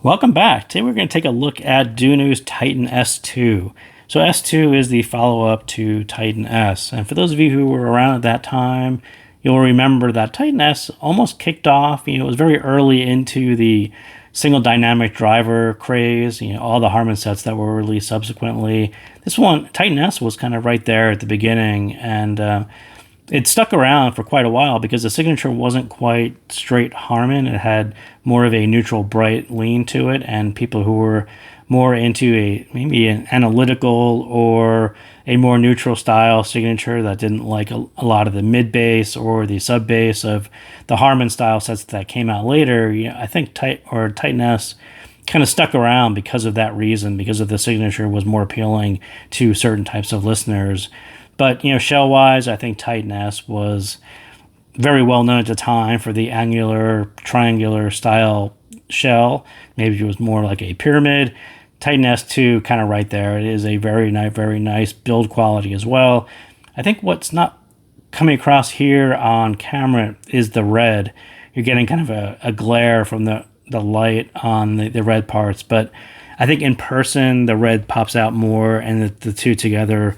Welcome back. Today we're going to take a look at DUNU's Titan S2. So S2 is the follow-up to Titan S. And for those of you who were around at that time, you'll remember that Titan S almost kicked off. It was very early into the single dynamic driver craze, all the Harman sets that were released subsequently. This one, Titan S, was kind of right there at the beginning, and it stuck around for quite a while because the signature wasn't quite straight Harman. It had more of a neutral bright lean to it, and people who were more into maybe an analytical or a more neutral style signature that didn't like a lot of the mid bass or the sub bass of the Harman style sets that came out later. I think Titan S kind of stuck around because of that reason, because of the signature was more appealing to certain types of listeners. But, shell-wise, I think Titan S was very well known at the time for the angular, triangular style shell. Maybe it was more like a pyramid. Titan S2 kind of right there. It is a very nice build quality as well. I think what's not coming across here on camera is the red. You're getting kind of a glare from the light on the red parts. But I think in person, the red pops out more, and the two together,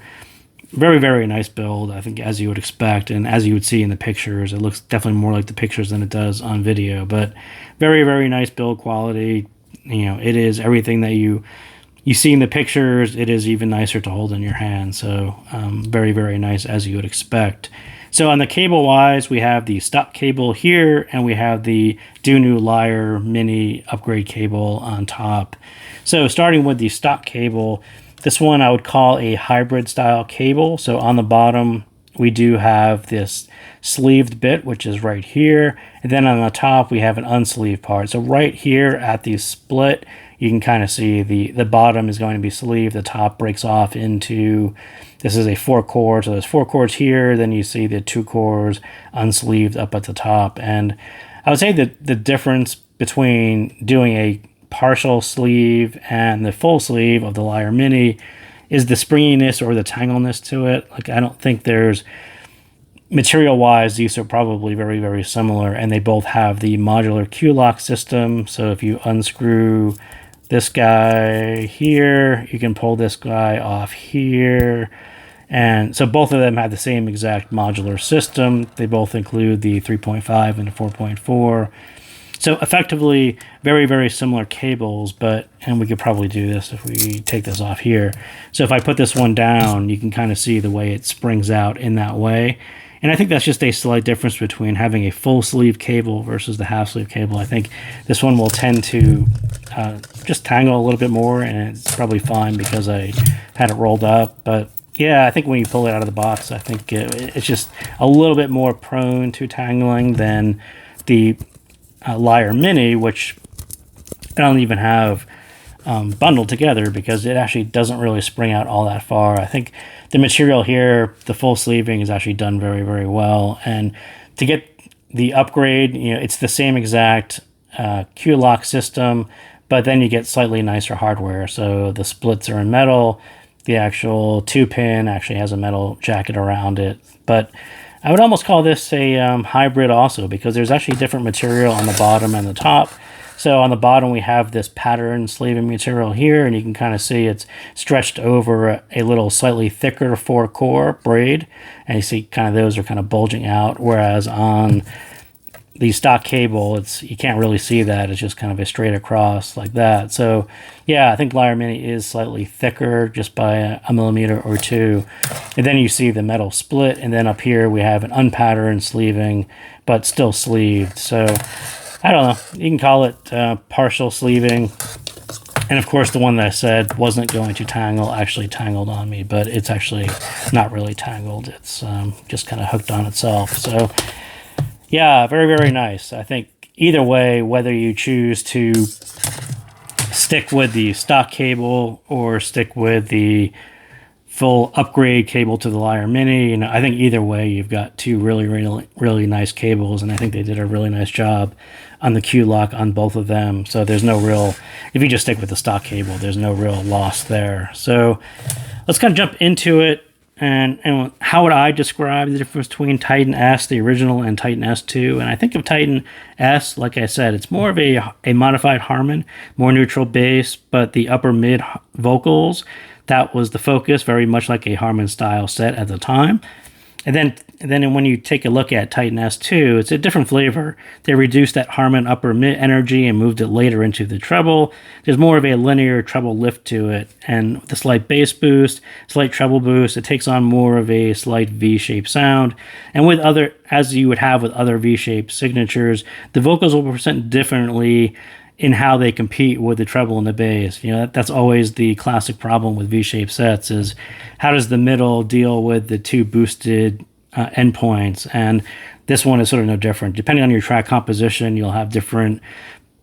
very nice build, I think, as you would expect, and as you would see in the pictures. It looks definitely more like the pictures than it does on video, but very nice build quality. It is everything that you see in the pictures. It is even nicer to hold in your hand, so very nice, as you would expect. So on the cable wise, we have the stock cable here, and we have the DUNU Lyre mini upgrade cable on top. So starting with the stock cable, this one I would call a hybrid style cable. So on the bottom, we do have this sleeved bit, which is right here. And then on the top, we have an unsleeved part. So right here at the split, you can kind of see the bottom is going to be sleeved. The top breaks off into, this is a 4-core. So there's 4 cores here. Then you see the 2 cores unsleeved up at the top. And I would say that the difference between doing a partial sleeve and the full sleeve of the Lyre Mini is the springiness or the tangleness to it. Like, I don't think there's, material wise, these are probably very similar, and they both have the modular Q-lock system. So if you unscrew this guy here, you can pull this guy off here. And so both of them have the same exact modular system. They both include the 3.5 and the 4.4. So effectively, very similar cables, and we could probably do this if we take this off here. So if I put this one down, you can kind of see the way it springs out in that way. And I think that's just a slight difference between having a full sleeve cable versus the half sleeve cable. I think this one will tend to just tangle a little bit more, and it's probably fine because I had it rolled up. But yeah, I think when you pull it out of the box, I think it's just a little bit more prone to tangling than the Lyre Mini, which I don't even have bundled together because it actually doesn't really spring out all that far. I think the material here, the full sleeving, is actually done very well. And to get the upgrade, it's the same exact Q-lock system, but then you get slightly nicer hardware. So the splits are in metal. The actual 2-pin actually has a metal jacket around it. But I would almost call this a hybrid also, because there's actually different material on the bottom and the top. So on the bottom, we have this pattern sleeving material here, and you can kind of see it's stretched over a little slightly thicker 4-core braid. And you see kind of those are kind of bulging out, whereas on the stock cable, you can't really see that. It's just kind of a straight across like that. So yeah, I think Lyre Mini is slightly thicker just by a millimeter or two. And then you see the metal split, and then up here we have an unpatterned sleeving, but still sleeved. So I don't know, you can call it partial sleeving. And of course, the one that I said wasn't going to tangle actually tangled on me, but it's actually not really tangled. It's just kind of hooked on itself. So yeah, very nice. I think either way, whether you choose to stick with the stock cable or stick with the full upgrade cable to the Lyre Mini, I think either way, you've got two really nice cables, and I think they did a really nice job on the Q-lock on both of them. So there's no real, if you just stick with the stock cable, there's no real loss there. So let's kind of jump into it. And how would I describe the difference between Titan S, the original, and Titan S2? And I think of Titan S, like I said, it's more of a modified Harman, more neutral bass, but the upper mid vocals, that was the focus, very much like a Harman style set at the time. And then when you take a look at Titan S2, it's a different flavor. They reduced that Harman upper mid energy and moved it later into the treble. There's more of a linear treble lift to it, and with a slight bass boost, slight treble boost, it takes on more of a slight V-shaped sound. And with other, as you would have with other V-shaped signatures, the vocals will present differently in how they compete with the treble and the bass. You know, that's always the classic problem with V-shaped sets, is how does the middle deal with the two boosted endpoints? And this one is sort of no different. Depending on your track composition, you'll have different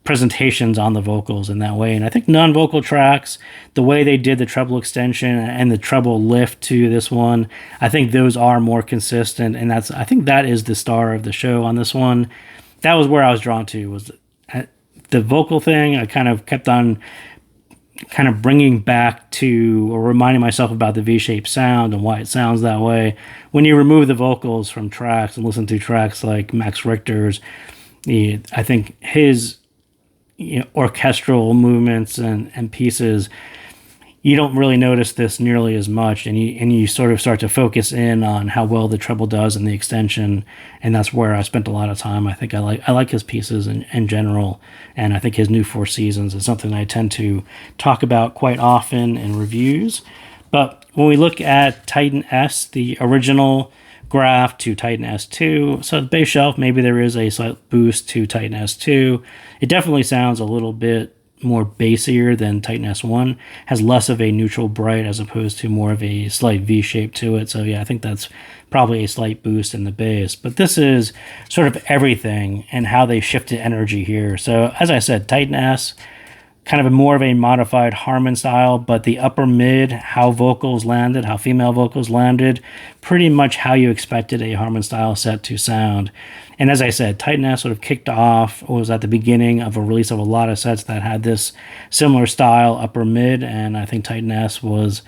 presentations on the vocals in that way. And I think non-vocal tracks, the way they did the treble extension and the treble lift to this one, I think those are more consistent. And I think that is the star of the show on this one. That was where I was drawn to, was the vocal thing. I kind of kept on kind of bringing back to, or reminding myself about the V-shaped sound and why it sounds that way. When you remove the vocals from tracks and listen to tracks like Max Richter's, I think his orchestral movements and pieces, you don't really notice this nearly as much, and you sort of start to focus in on how well the treble does in the extension, and that's where I spent a lot of time. I think I like his pieces in general, and I think his new Four Seasons is something I tend to talk about quite often in reviews. But when we look at Titan S, the original graph to Titan S2, so the bass shelf, maybe there is a slight boost to Titan S2. It definitely sounds a little bit more bassier than Titan S1, has less of a neutral bright as opposed to more of a slight V shape to it. So yeah, I think that's probably a slight boost in the bass. But this is sort of everything and how they shifted energy here. So as I said, Titan S, kind of more of a modified Harman style, but the upper mid, how vocals landed, how female vocals landed, pretty much how you expected a Harman style set to sound. And as I said, Titan S sort of kicked off, was at the beginning of a release of a lot of sets that had this similar style, upper mid, and I think Titan S was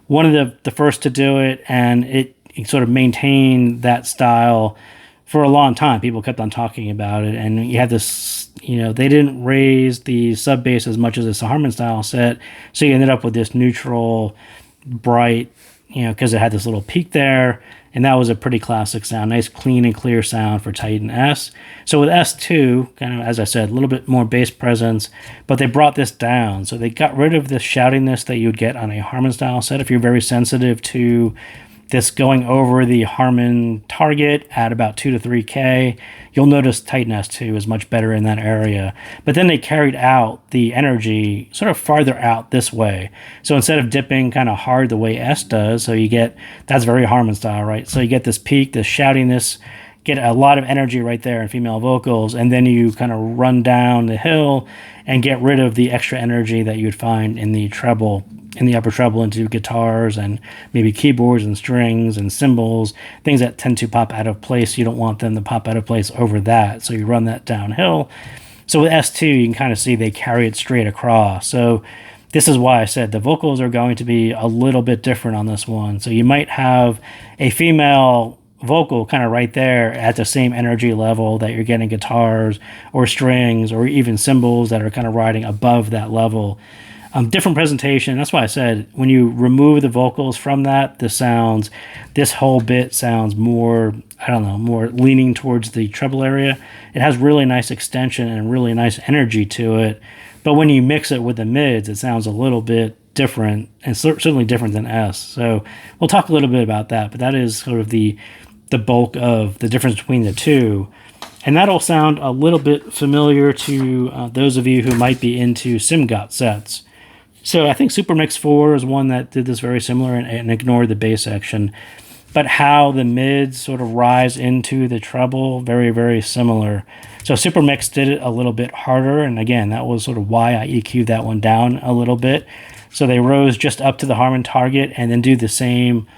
one of the first to do it, and it sort of maintained that style for a long time. People kept on talking about it, and you had this, they didn't raise the sub bass as much as it's a Harman style set, so you ended up with this neutral, bright, because it had this little peak there, and that was a pretty classic sound, nice clean and clear sound for Titan S. So with S2, kind of, as I said, a little bit more bass presence, but they brought this down. So they got rid of the shoutiness that you would get on a Harman style set. If you're very sensitive to this going over the Harman target at about 2 to 3K, you'll notice Titan S2 is much better in that area. But then they carried out the energy sort of farther out this way. So instead of dipping kind of hard the way S does, so you get, that's very Harman style, right? So you get this peak, this shoutiness, get a lot of energy right there in female vocals, and then you kind of run down the hill and get rid of the extra energy that you'd find in the treble, in the upper treble, into guitars and maybe keyboards and strings and cymbals, things that tend to pop out of place. You don't want them to pop out of place over that, so you run that downhill. So with S2, you can kind of see they carry it straight across. So this is why I said the vocals are going to be a little bit different on this one. So you might have a female vocal kind of right there at the same energy level that you're getting guitars or strings or even cymbals that are kind of riding above that level. Different presentation. That's why I said when you remove the vocals from that, this whole bit sounds more, more leaning towards the treble area. It has really nice extension and really nice energy to it. But when you mix it with the mids, it sounds a little bit different, and certainly different than S. So we'll talk a little bit about that, but that is sort of the bulk of the difference between the two. And that'll sound a little bit familiar to those of you who might be into SimGot sets. So I think Super Mix 4 is one that did this very similar and ignored the bass section. But how the mids sort of rise into the treble, very, very similar. So Super Mix did it a little bit harder, and again, that was sort of why I EQ'd that one down a little bit. So they rose just up to the Harman target and then do the same,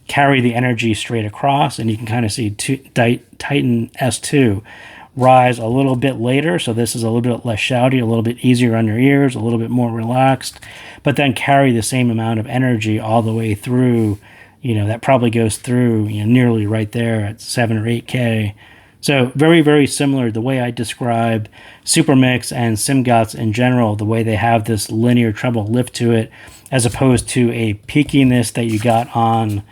carry the energy straight across, and you can kind of see Titan S2 rise a little bit later, so this is a little bit less shouty, a little bit easier on your ears, a little bit more relaxed, but then carry the same amount of energy all the way through, that probably goes through nearly right there at 7 or 8K. So very, very similar. The way I describe Supermix and SimGots in general, the way they have this linear treble lift to it, as opposed to a peakiness that you got on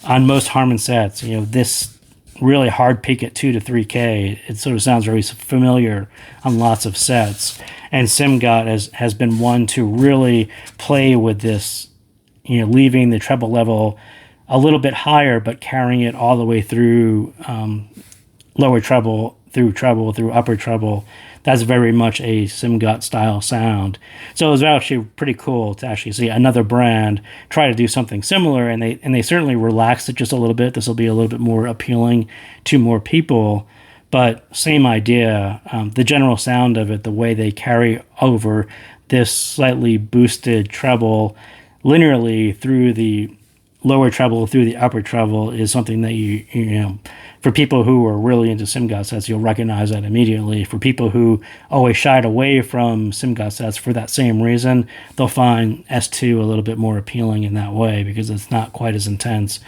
most Harman sets. This really hard peak at 2 to 3K. It sort of sounds very familiar on lots of sets. And SimGot has been one to really play with this, leaving the treble level a little bit higher, but carrying it all the way through lower treble, through upper treble. That's very much a SimGot style sound. So it was actually pretty cool to actually see another brand try to do something similar, and they certainly relaxed it just a little bit. This will be a little bit more appealing to more people, but same idea. The general sound of it, the way they carry over this slightly boosted treble linearly through the lower treble through the upper treble, is something that you for people who are really into SimGot sets, you'll recognize that immediately. For people who always shied away from SimGot sets for that same reason, they'll find S2 a little bit more appealing in that way, because it's not quite as intense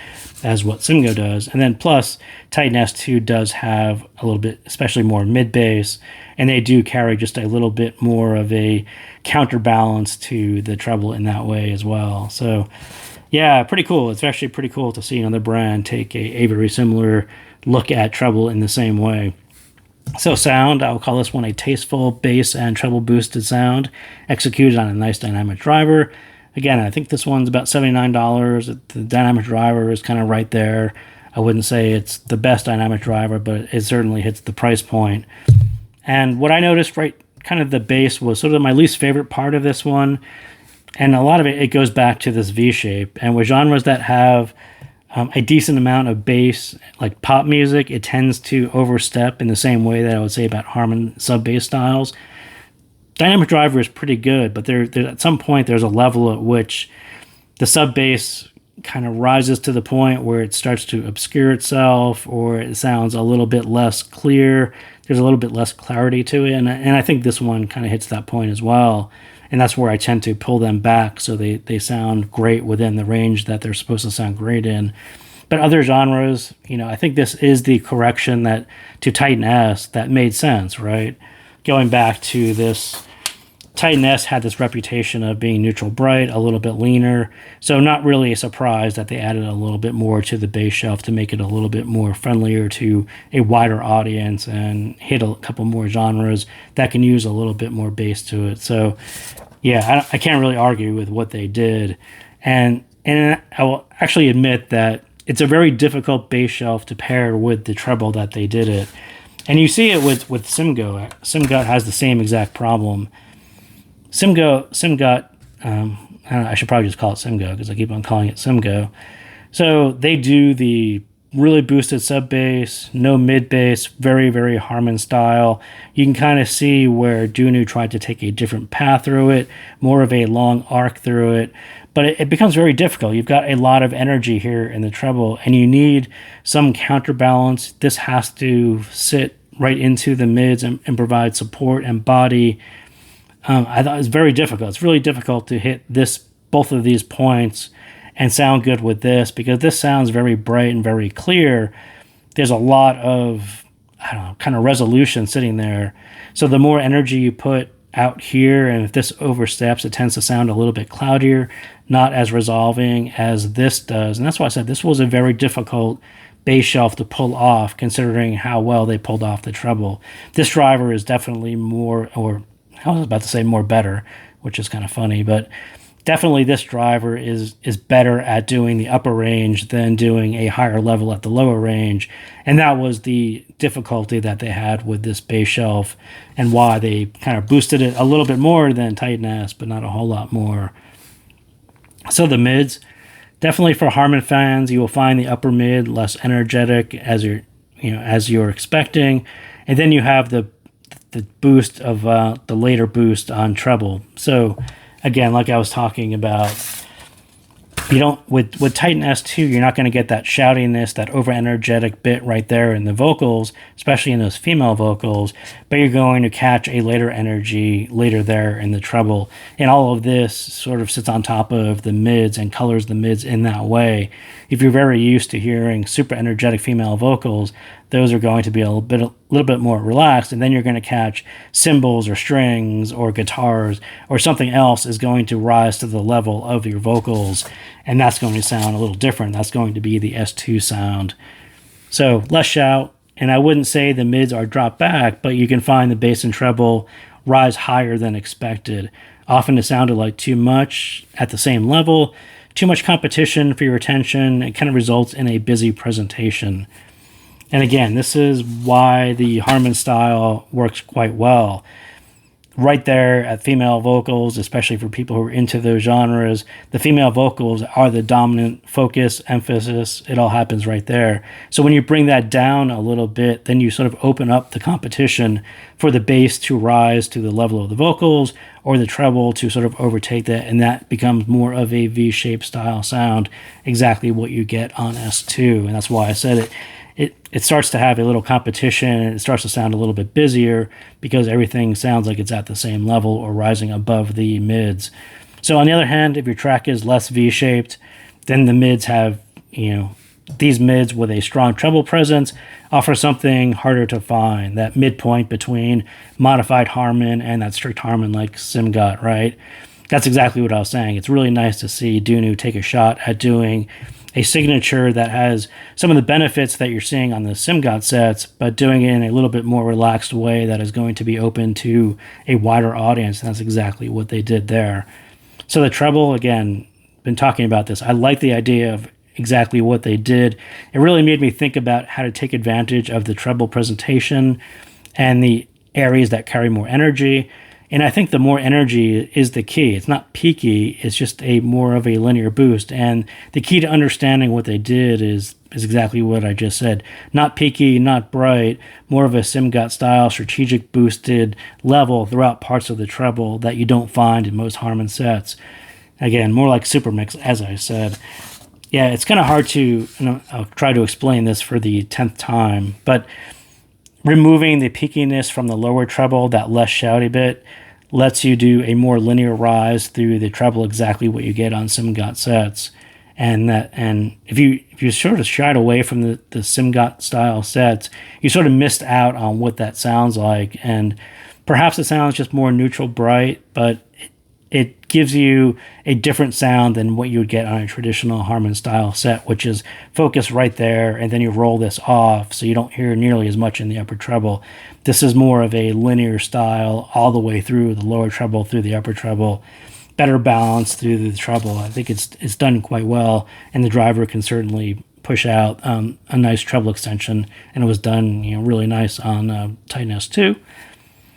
as what SimGo does. And then plus, Titan S2 does have a little bit, especially more mid bass, and they do carry just a little bit more of a counterbalance to the treble in that way as well. So yeah, pretty cool. It's actually pretty cool to see another brand take a very similar look at treble in the same way. So sound, I'll call this one a tasteful bass and treble boosted sound executed on a nice dynamic driver. Again, I think this one's about $79. The dynamic driver is kind of right there. I wouldn't say it's the best dynamic driver, but it certainly hits the price point. And what I noticed, right, kind of the bass was sort of my least favorite part of this one. And a lot of it goes back to this V shape. And with genres that have a decent amount of bass, like pop music, it tends to overstep in the same way that I would say about Harman sub bass styles. Dynamic driver is pretty good, but there at some point there's a level at which the sub bass kind of rises to the point where it starts to obscure itself, or it sounds a little bit less clear. There's a little bit less clarity to it, and I think this one kind of hits that point as well. And that's where I tend to pull them back so they sound great within the range that they're supposed to sound great in. But other genres, I think this is the correction that to Titan S that made sense, right? Going back to this, Titan S had this reputation of being neutral bright, a little bit leaner. So not really a surprise that they added a little bit more to the bass shelf to make it a little bit more friendlier to a wider audience and hit a couple more genres that can use a little bit more bass to it. So yeah, I can't really argue with what they did. And I will actually admit that it's a very difficult bass shelf to pair with the treble that they did it. And you see it with SimGo. SimGot has the same exact problem. SimGot, I don't know, I should probably just call it SimGo because I keep on calling it SimGo. So they do the really boosted sub bass, no mid bass, very, very Harman style. You can kind of see where DUNU tried to take a different path through it, more of a long arc through it. But it becomes very difficult. You've got a lot of energy here in the treble, and you need some counterbalance. This has to sit right into the mids and provide support and body. I thought it was very difficult. It's really difficult to hit both of these points and sound good with this, because this sounds very bright and very clear. There's a lot of, kind of resolution sitting there. So the more energy you put out here, and if this oversteps, it tends to sound a little bit cloudier, not as resolving as this does. And that's why I said this was a very difficult bass shelf to pull off, considering how well they pulled off the treble. This driver is definitely more, or I was about to say more better, which is kind of funny, but definitely this driver is better at doing the upper range than doing a higher level at the lower range. And that was the difficulty that they had with this bass shelf, and why they kind of boosted it a little bit more than Titan S, but not a whole lot more. So the mids, definitely for Harman fans, you will find the upper mid less energetic as you're expecting. And then you have the boost of the later boost on treble. So again, like I was talking about, You don't with Titan S2, you're not going to get that shoutiness, that over energetic bit right there in the vocals, especially in those female vocals, but you're going to catch a later energy later there in the treble. And all of this sort of sits on top of the mids and colors the mids in that way. If you're very used to hearing super energetic female vocals, those are going to be a little bit more relaxed, and then you're going to catch cymbals or strings or guitars or something else is going to rise to the level of your vocals, and that's going to sound a little different. That's going to be the S2 sound. So less shout, and I wouldn't say the mids are dropped back, but you can find the bass and treble rise higher than expected. Often it sounded like too much at the same level, too much competition for your attention. It kind of results in a busy presentation. And again, this is why the Harman style works quite well. Right there at female vocals, especially for people who are into those genres, the female vocals are the dominant focus, emphasis. It all happens right there. So when you bring that down a little bit, then you sort of open up the competition for the bass to rise to the level of the vocals or the treble to sort of overtake that, and that becomes more of a V-shaped style sound, exactly what you get on S2. And that's why I said it. It starts to have a little competition, and it starts to sound a little bit busier because everything sounds like it's at the same level or rising above the mids. So on the other hand, if your track is less V-shaped, then the mids have, these mids with a strong treble presence offer something harder to find, that midpoint between modified Harman and that strict Harman like Simgot, right? That's exactly what I was saying. It's really nice to see DUNU take a shot at doing a signature that has some of the benefits that you're seeing on the Simgot sets, but doing it in a little bit more relaxed way that is going to be open to a wider audience. And that's exactly what they did there. So the treble, again, been talking about this. I like the idea of exactly what they did. It really made me think about how to take advantage of the treble presentation and the areas that carry more energy. And I think the more energy is the key. It's not peaky, it's just a more of a linear boost. And the key to understanding what they did is exactly what I just said. Not peaky, not bright, more of a Simgot style, strategic boosted level throughout parts of the treble that you don't find in most Harman sets. Again, more like super mix, as I said. Yeah, it's kind of hard to, and I'll try to explain this for the 10th time, but removing the peakiness from the lower treble, that less shouty bit, lets you do a more linear rise through the treble, exactly what you get on Simgot sets. And if you sort of shied away from the Simgot style sets, you sort of missed out on what that sounds like. And perhaps it sounds just more neutral bright, but it gives you a different sound than what you would get on a traditional Harman style set, which is focused right there, and then you roll this off so you don't hear nearly as much in the upper treble. This is more of a linear style all the way through the lower treble, through the upper treble, better balance through the treble. I think it's done quite well, and the driver can certainly push out a nice treble extension, and it was done really nice on Titan S2.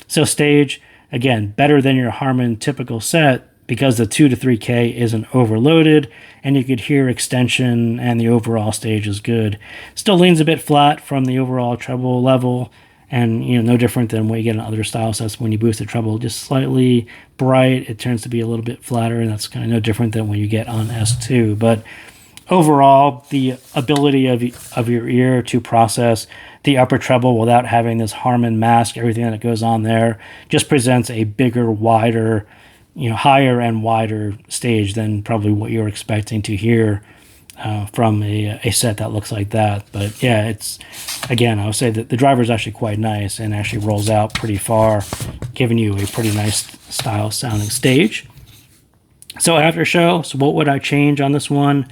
So stage, again, better than your Harman typical set because the 2 to 3K isn't overloaded, and you could hear extension, and the overall stage is good. Still leans a bit flat from the overall treble level, and no different than what you get in other style sets when you boost the treble. Just slightly bright, it turns to be a little bit flatter, and that's kind of no different than what you get on S2. But overall, the ability of your ear to process the upper treble without having this Harman mask, everything that goes on there, just presents a bigger, wider, higher and wider stage than probably what you're expecting to hear from a set that looks like that. But yeah, again, I would say that the driver is actually quite nice and actually rolls out pretty far, giving you a pretty nice style sounding stage. So Aftershow, so what would I change on this one?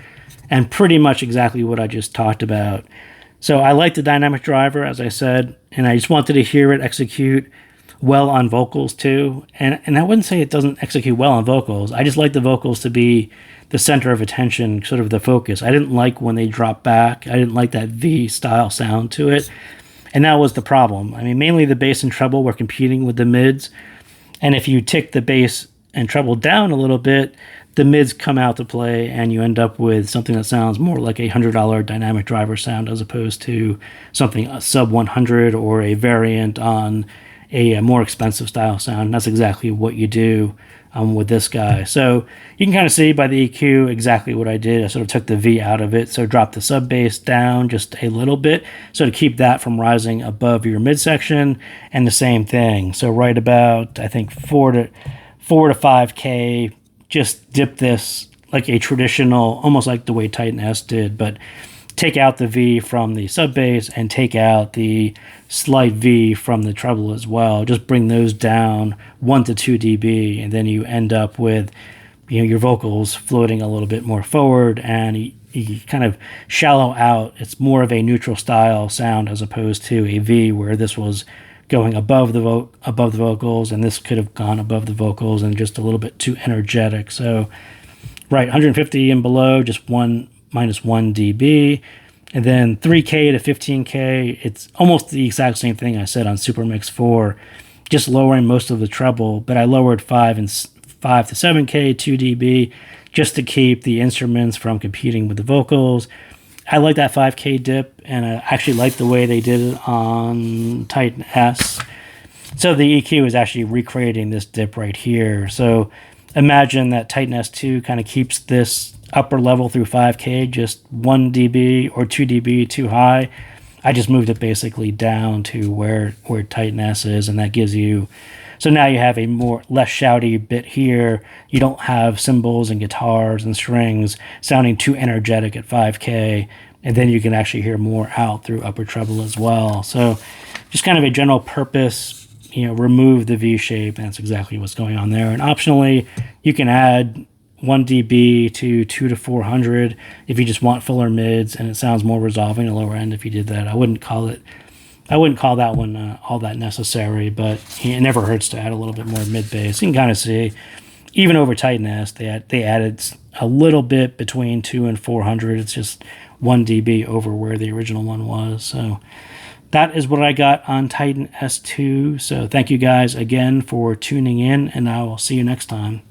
And pretty much exactly what I just talked about. So I like the dynamic driver, as I said, and I just wanted to hear it execute well on vocals too. And I wouldn't say it doesn't execute well on vocals. I just like the vocals to be the center of attention, sort of the focus. I didn't like when they drop back. I didn't like that V-style sound to it. And that was the problem. I mean, mainly the bass and treble were competing with the mids. And if you tick the bass and treble down a little bit, the mids come out to play, and you end up with something that sounds more like a $100 dynamic driver sound as opposed to something sub 100 or a variant on a more expensive style sound. And that's exactly what you do with this guy. So you can kind of see by the EQ exactly what I did. I sort of took the V out of it, so dropped the sub bass down just a little bit, so to keep that from rising above your midsection, and the same thing. So right about, I think, 4 to 5K, just dip this like a traditional, almost like the way Titan S did, but take out the V from the sub bass and take out the slight V from the treble as well. Just bring those down 1 to 2 dB, and then you end up with, you know, your vocals floating a little bit more forward, and you kind of shallow out. It's more of a neutral style sound as opposed to a V, where this was going above the vocals, and this could have gone above the vocals and just a little bit too energetic. So right, 150 and below, just minus 1 dB, and then 3K to 15K, it's almost the exact same thing I said on Super Mix 4, just lowering most of the treble, but I lowered 5 to 7K, 2 dB, just to keep the instruments from competing with the vocals. I like that 5K dip, and I actually like the way they did it on Titan S. So the EQ is actually recreating this dip right here. So imagine that Titan S2 kind of keeps this upper level through 5K, just 1 dB or 2 dB too high. I just moved it basically down to where Titan S is, and that gives you, so now you have a less shouty bit here. You don't have cymbals and guitars and strings sounding too energetic at 5K, and then you can actually hear more out through upper treble as well. So just kind of a general purpose, you know, remove the V shape, and that's exactly what's going on there. And optionally, you can add 1 dB to 2 to 400 if you just want fuller mids, and it sounds more resolving the lower end if you did that. I wouldn't call that one all that necessary, but it never hurts to add a little bit more mid bass. You can kind of see, even over Titan S, they added a little bit between 2 and 400. It's just 1 dB over where the original one was. So that is what I got on Titan S2. So thank you guys again for tuning in, and I will see you next time.